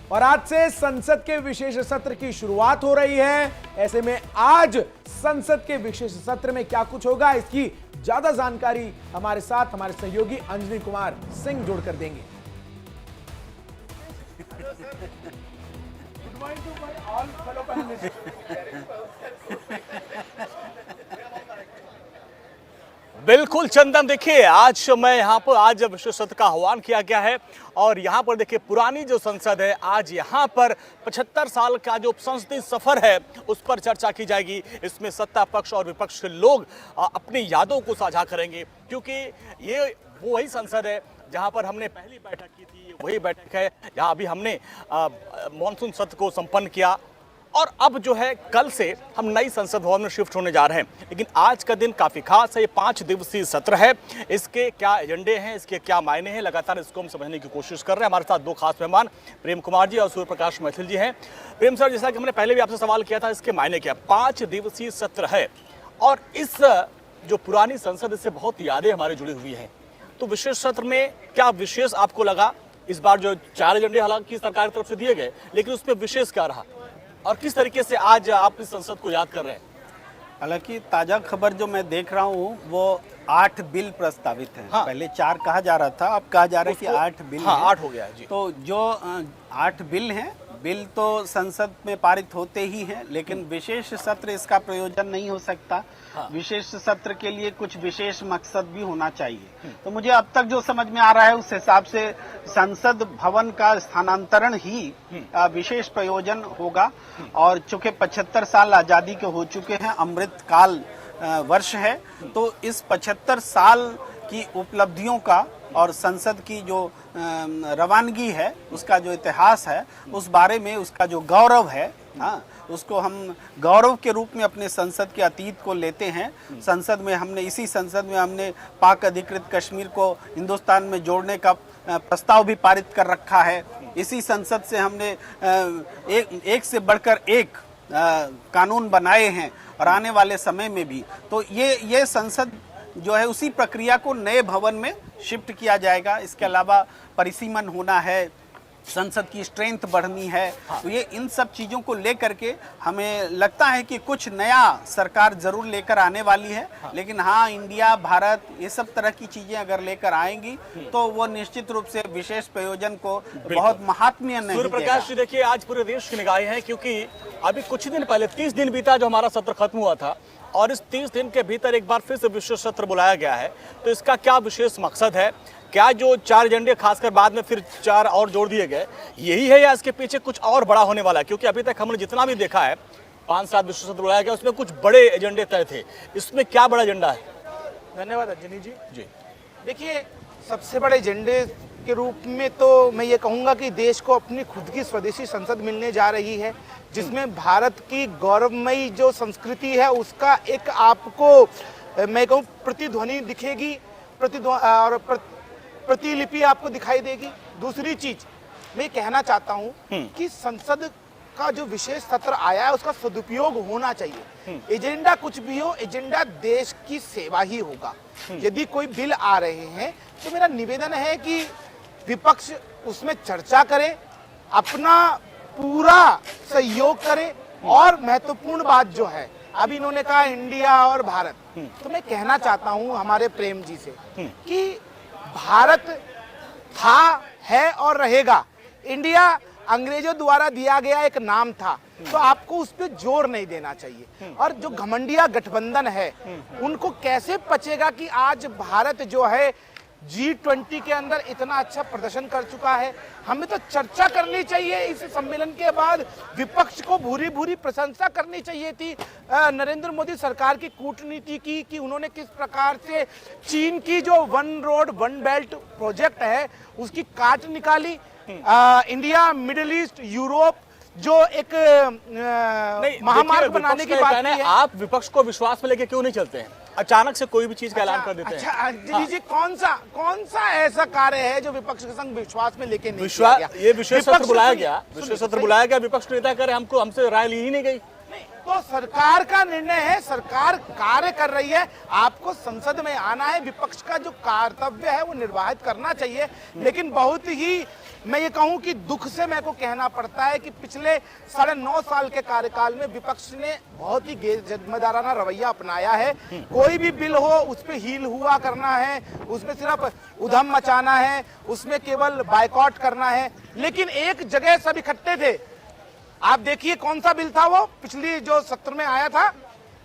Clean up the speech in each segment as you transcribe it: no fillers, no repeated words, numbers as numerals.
और आज से संसद के विशेष सत्र की शुरुआत हो रही है। ऐसे में आज संसद के विशेष सत्र में क्या कुछ होगा, इसकी ज्यादा जानकारी हमारे साथ हमारे सहयोगी अंजनी कुमार सिंह जोड़कर देंगे। Good morning to my all fellow panellists. बिल्कुल चंदन, देखिए आज मैं यहाँ पर आज विशेष सत्र का आह्वान किया गया है और यहाँ पर देखिए पुरानी जो संसद है, आज यहाँ पर 75 साल का जो संसदीय सफर है उस पर चर्चा की जाएगी। इसमें सत्ता पक्ष और विपक्ष के लोग अपनी यादों को साझा करेंगे, क्योंकि ये वही संसद है जहाँ पर हमने पहली बैठक की थी, वही बैठक है जहाँ अभी हमने मानसून सत्र को संपन्न किया और अब जो है कल से हम नई संसद भवन में शिफ्ट होने जा रहे हैं। लेकिन आज का दिन काफ़ी खास है, ये 5 दिवसीय सत्र है। इसके क्या एजेंडे हैं, इसके क्या मायने हैं, लगातार इसको हम समझने की कोशिश कर रहे हैं। हमारे साथ 2 खास मेहमान प्रेम कुमार जी और सूर्य प्रकाश मैथिल जी हैं। प्रेम सर, जैसा कि हमने पहले भी आपसे सवाल किया था, इसके मायने क्या? 5 दिवसीय सत्र है और इस जो पुरानी संसद, इससे बहुत यादें हमारी जुड़ी हुई हैं। तो विशेष सत्र में क्या विशेष आपको लगा? इस बार जो 4 एजेंडे हालांकि सरकार की तरफ से दिए गए, लेकिन उसमें विशेष क्या रहा और किस तरीके से आज आप इस संसद को याद कर रहे हैं? हालांकि ताज़ा खबर जो मैं देख रहा हूँ वो 8 बिल प्रस्तावित हैं। हाँ। पहले 4 कहा जा रहा था, अब कहा जा रहा है कि 8 बिल हाँ, हैं। 8 हो गया है जी। तो जो 8 बिल हैं, बिल तो संसद में पारित होते ही हैं, लेकिन विशेष सत्र इसका प्रयोजन नहीं हो सकता। हाँ। विशेष सत्र के लिए कुछ विशेष मकसद भी होना चाहिए। तो मुझे अब तक जो समझ में आ रहा है उस हिसाब से संसद भवन का स्थानांतरण ही विशेष प्रयोजन होगा। और चूंकि 75 साल आजादी के हो चुके हैं, अमृत काल वर्ष है, तो इस 75 साल की उपलब्धियों का और संसद की जो रवानगी है, उसका जो इतिहास है, उस बारे में उसका जो गौरव है, हाँ, उसको हम गौरव के रूप में अपने संसद के अतीत को लेते हैं। संसद में हमने, इसी संसद में हमने पाक अधिकृत कश्मीर को हिंदुस्तान में जोड़ने का प्रस्ताव भी पारित कर रखा है। इसी संसद से हमने एक से बढ़कर एक कानून बनाए हैं और आने वाले समय में भी। तो ये संसद जो है उसी प्रक्रिया को नए भवन में शिफ्ट किया जाएगा। इसके अलावा परिसीमन होना है, संसद की स्ट्रेंथ बढ़नी है। तो ये इन सब चीज़ों को लेकर के हमें लगता है कि कुछ नया सरकार जरूर लेकर आने वाली है। लेकिन हाँ, इंडिया, भारत, ये सब तरह की चीज़ें अगर लेकर आएंगी तो वो निश्चित रूप से विशेष प्रयोजन को बहुत महात्म्य नहीं सूर्य प्रकाश जी, देखिए आज पूरे देश की निगाहें हैं, क्योंकि अभी कुछ दिन पहले 30 दिन बीता जो हमारा सत्र खत्म हुआ था और इस 30 दिन के भीतर एक बार फिर से विशेष सत्र बुलाया गया है। तो इसका क्या विशेष मकसद है? क्या जो 4 एजेंडे खासकर बाद में फिर 4 और जोड़ दिए गए, यही है या इसके पीछे कुछ और बड़ा होने वाला है? क्योंकि अभी तक हमने जितना भी देखा है 5-7 विशेष सत्र बुलाया गया, उसमें कुछ बड़े एजेंडे तय थे। इसमें क्या बड़ा एजेंडा है? धन्यवाद अंजनी जी। जी, देखिए, सबसे बड़े एजेंडे के रूप में तो मैं ये कहूँगा कि देश को अपनी खुद की स्वदेशी संसद मिलने जा रही है, जिसमें भारत की गौरवमयी जो संस्कृति है उसका एक आपको मैं कहूँ प्रतिध्वनि दिखेगी, प्रतिलिपि आपको दिखाई देगी। दूसरी चीज मैं कहना चाहता हूँ कि संसद का जो विशेष सत्र आया है उसका सदुपयोग होना चाहिए। एजेंडा कुछ भी हो, एजेंडा देश की सेवा ही होगा। यदि कोई बिल आ रहे हैं तो मेरा निवेदन है कि विपक्ष उसमें चर्चा करे, अपना पूरा सहयोग करे। और महत्वपूर्ण बात जो है, अभी इन्होंने कहा इंडिया और भारत, तो मैं कहना चाहता हूं हमारे प्रेम जी से कि भारत था, है और रहेगा। इंडिया अंग्रेजों द्वारा दिया गया एक नाम था, तो आपको उस पर जोर नहीं देना चाहिए। और जो घमंडिया गठबंधन है उनको कैसे पचेगा कि आज भारत जो है G20 के अंदर इतना अच्छा प्रदर्शन कर चुका है। हमें तो चर्चा करनी चाहिए इस सम्मेलन के बाद। विपक्ष को भूरी भूरी प्रशंसा करनी चाहिए थी नरेंद्र मोदी सरकार की कूटनीति की, कि उन्होंने किस प्रकार से चीन की जो 1 रोड 1 बेल्ट प्रोजेक्ट है उसकी काट निकाली। इंडिया, मिडिल ईस्ट, यूरोप जो एक महामार्ग बनाने की बात है। आप विपक्ष को विश्वास में लेके क्यों नहीं चलते हैं? अचानक से कोई भी चीज का ऐलान कर देते हैं। अच्छा अंजलि जी, कौन सा ऐसा कार्य है जो विपक्ष के संग विश्वास में लेके नहीं किया गया? ये विशेष सत्र बुलाया गया, विशेष सत्र बुलाया गया, विपक्ष नेता करे हमसे राय ली ही नहीं गई। तो सरकार का निर्णय है, सरकार कार्य कर रही है, आपको संसद में आना है, विपक्ष का जो कर्तव्य है वो निर्वाहित करना चाहिए। लेकिन बहुत ही मैं ये कहूं कि दुख से मेरे को कहना पड़ता है कि पिछले 9.5 साल के कार्यकाल में विपक्ष ने बहुत ही जिम्मेदाराना रवैया अपनाया है। कोई भी बिल हो उस पर हील हुआ करना है, उसमें सिर्फ उधम मचाना है, उसमें केवल बायकॉट करना है। लेकिन एक जगह सब इकट्ठे थे, आप देखिए कौन सा बिल था वो पिछली जो सत्र में आया था,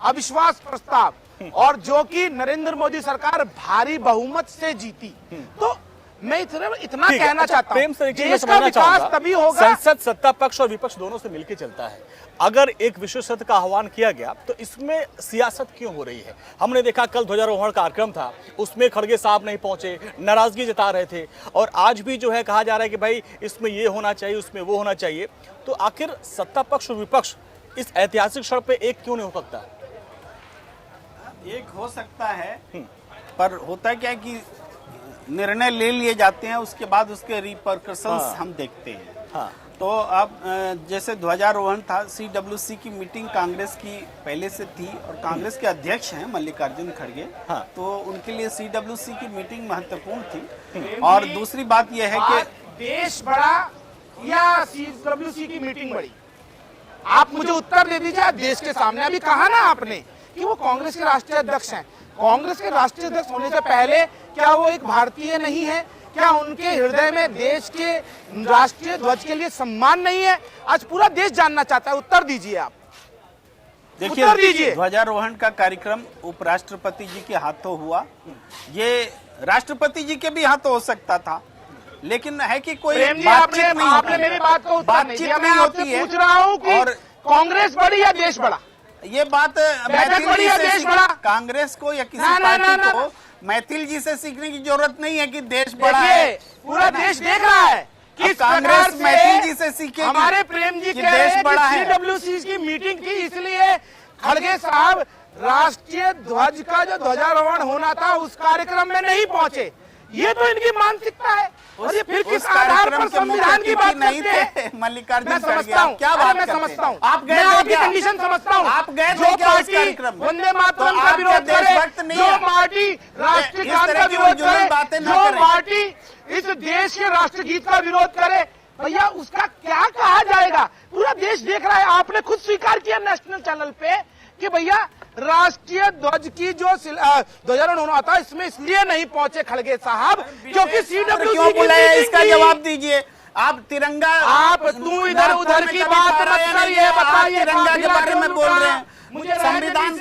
अविश्वास प्रस्ताव, और जो कि नरेंद्र मोदी सरकार भारी बहुमत से जीती। तो मैं इतना कहना चाहता हूं, देश का विकास तभी होगा। संसद सत्ता पक्ष और विपक्ष दोनों से मिलकर चलता है। अगर एक विशेष सत्र का आह्वान किया गया तो इसमें सियासत क्यों हो रही है? हमने देखा कल ध्वजारोहण कार्यक्रम था, उसमें खड़गे साहब नहीं पहुंचे, नाराजगी जता रहे थे, और आज भी जो है कहा जा रहा है कि भाई इसमें ये होना चाहिए, उसमें वो होना चाहिए। तो आखिर सत्ता पक्ष और विपक्ष इस ऐतिहासिक क्षण पे एक क्यों नहीं हो सकता? एक हो सकता है, पर होता क्या है कि निर्णय ले लिए जाते हैं, उसके बाद उसके रिपरकशंस हम देखते हैं। हाँ। तो अब जैसे ध्वजारोहण था, CWC की मीटिंग कांग्रेस की पहले से थी और कांग्रेस के अध्यक्ष हैं मल्लिकार्जुन खड़गे। हाँ। तो उनके लिए CWC की मीटिंग महत्वपूर्ण थी। और दूसरी बात यह है कि देश बड़ा या CWC की मीटिंग बड़ी, आप मुझे उत्तर दे दीजिए। देश के सामने अभी कहा ना आपने कि वो कांग्रेस के राष्ट्रीय अध्यक्ष हैं। कांग्रेस के राष्ट्रीय अध्यक्ष होने से पहले क्या वो एक भारतीय नहीं है? क्या उनके हृदय में देश के राष्ट्रीय ध्वज के लिए सम्मान नहीं है? आज पूरा देश जानना चाहता है, उत्तर दीजिए आप। देखिए, ध्वजारोहण का कार्यक्रम उपराष्ट्रपति जी के हाथों हुआ, ये राष्ट्रपति जी के भी हाथों हो सकता था, लेकिन है कि कोई आपने मेरी बात को बातचीत नहीं होती है। पूछ रहा हूँ कि कांग्रेस बड़ी या देश बड़ा? ये बात मैथिल जी से कांग्रेस को या किसी पार्टी को मैथिल जी से सीखने की जरूरत नहीं है कि देश बड़ा है। पूरा देश देख रहा है कि कांग्रेस मैथिल जी से सीखेगी। हमारे प्रेम जी कह रहे हैं कि CWC की मीटिंग थी, इसलिए खड़गे साहब राष्ट्रीय ध्वज का जो ध्वजारोहण होना था उस कार्यक्रम में नहीं पहुंचे। ये तो इनकी मानसिकता है। और ये फिर किस आधार पर संविधान की बात नहीं करते हैं? थे मल्लिकार्जुन मैं समझता हूँ, क्या बात मैं समझता हूँ, आप गए आपकी कंडीशन समझता हूँ। आप गए जो पार्टी वंदे मातरम का विरोध करे, जो पार्टी राष्ट्रीय गान का विरोध करे, जो पार्टी इस देश के राष्ट्रगीत का विरोध करे, भैया उसका क्या कहा जाएगा? पूरा देश देख रहा है। आपने खुद स्वीकार किया नेशनल चैनल पे कि भैया राष्ट्रीय ध्वज की जो ध्वजारोहण होना था इसमें इसलिए नहीं पहुंचे खड़गे साहब क्योंकि CWC क्यों बुलाया, इसका जवाब दीजिए। आप तिरंगा, आप तू इधर उधर की बात मत करिए, बताइए तिरंगा के बारे में बोल रहे हैं। संविधान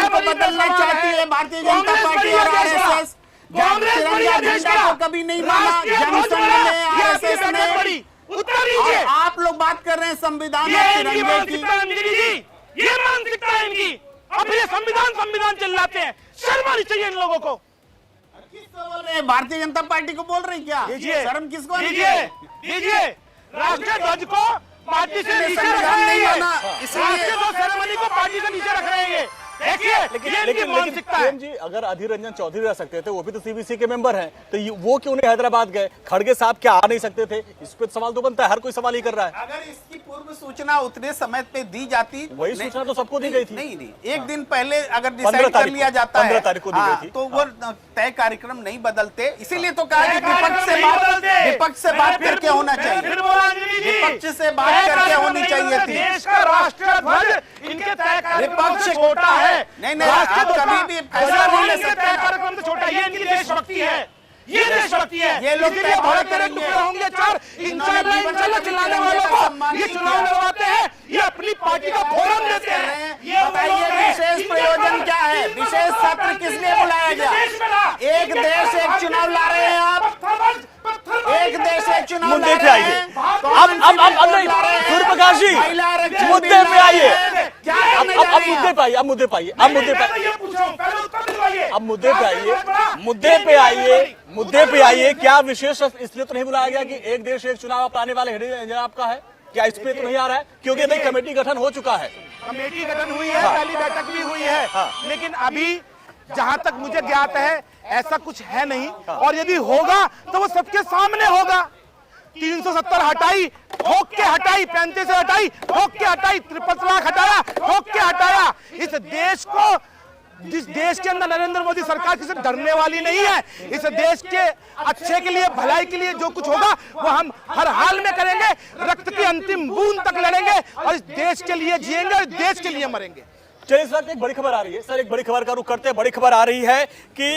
को बदलना चाहती है भारतीय जनता पार्टी और RSS। तिरंगा झंडा को कभी नहीं माना जनसंघ ने, RSS ने। उत्तर आप लोग बात कर रहे हैं संविधान और तिरंगे की। ये मानसिकता है इनकी। अब ये संविधान चिल्लाते हैं, शर्म आनी चाहिए इन लोगों को। किसको बोल रहे हैं? भारतीय जनता पार्टी को बोल रहे हैं क्या? शर्म किसको? दीजिए राष्ट्रीय ध्वज को पार्टी से नीचे रख रहे हैं, राष्ट्रीय ध्वज सेरेमनी को पार्टी से नीचे रख रहे हैं। देखिए लेकिन जी अगर अधीर रंजन चौधरी रह सकते थे, वो भी तो CBC के मेंबर हैं, तो वो क्यों नहीं हैदराबाद गए? खड़गे साहब क्या आ नहीं सकते थे? इस पे सवाल तो बनता है, हर कोई सवाल ही कर रहा है। अगर इसकी पूर्व सूचना उतने समय पे दी जाती, वही सूचना तो सबको दी गई थी। नहीं, एक दिन पहले अगर डिसाइड कर लिया जाता है 15 तारीख को दी गई थी, तो वो तय कार्यक्रम नहीं बदलते। इसीलिए तो कहा कि विपक्ष से बात करके होना चाहिए, विपक्ष से बात करके होनी चाहिए थी। देश का राष्ट्रीय ध्वज इनके तय विपक्ष छोटा है। नहीं, आप कभी भी फैसला नहीं ले सकते। कार्यक्रम तो छोटा, ये इनकी देशभक्ति है, ये देशभक्ति है। ये लोग बड़े तेरे टुकड़े होंगे चार इंशाल्लाह चिल्लाने वालों को ये चुनाव लड़वाते हैं, ये अपनी पार्टी का फोरम देते हैं। ये बताइए विशेष प्रयोजन क्या है? विशेष सत्र किस लिए बुलाया गया? एक देश एक चुनाव ला रहे हैं आप, एक देश एक चुनाव मुद्दे पे आइए। अब नहीं सूर्यप्रकाश जी, मुद्दे पे आइए। अब मुद्दे पे आइए, अब मुद्दे पे आइए, अब मुद्दे पे आइए, अब मुद्दे पे आइए, मुद्दे पे आइए, मुद्दे पे आइए। क्या विशेष इसलिए तो नहीं बुलाया गया कि एक देश एक चुनाव आप आने वाले हेड आपका है? क्या इस पे तो नहीं आ रहा है? क्योंकि भाई कमेटी गठन हो चुका है, कमेटी गठन हुई है, पहली बैठक भी हुई है, लेकिन अभी जहां तक मुझे ज्ञात है ऐसा कुछ है नहीं। और यदि होगा तो वो सबके सामने होगा। 370 हटाई ठोक के हटाई, 35 से हटाई, ठोक के हटाई, 53 तलाक हटाया, ठोक के हटाया। इस देश को, जिस देश के अंदर नरेंद्र मोदी सरकार किसी से डरने वाली नहीं है, इस देश के अच्छे के लिए, भलाई के लिए जो कुछ होगा वो हम हर हाल में करेंगे, रक्त की अंतिम बूंद तक लड़ेंगे और इस देश के लिए जिएंगे और देश के लिए मरेंगे। चलिए इस वक्त एक बड़ी खबर आ रही है सर, एक बड़ी खबर का रुख करते हैं। बड़ी खबर आ रही है कि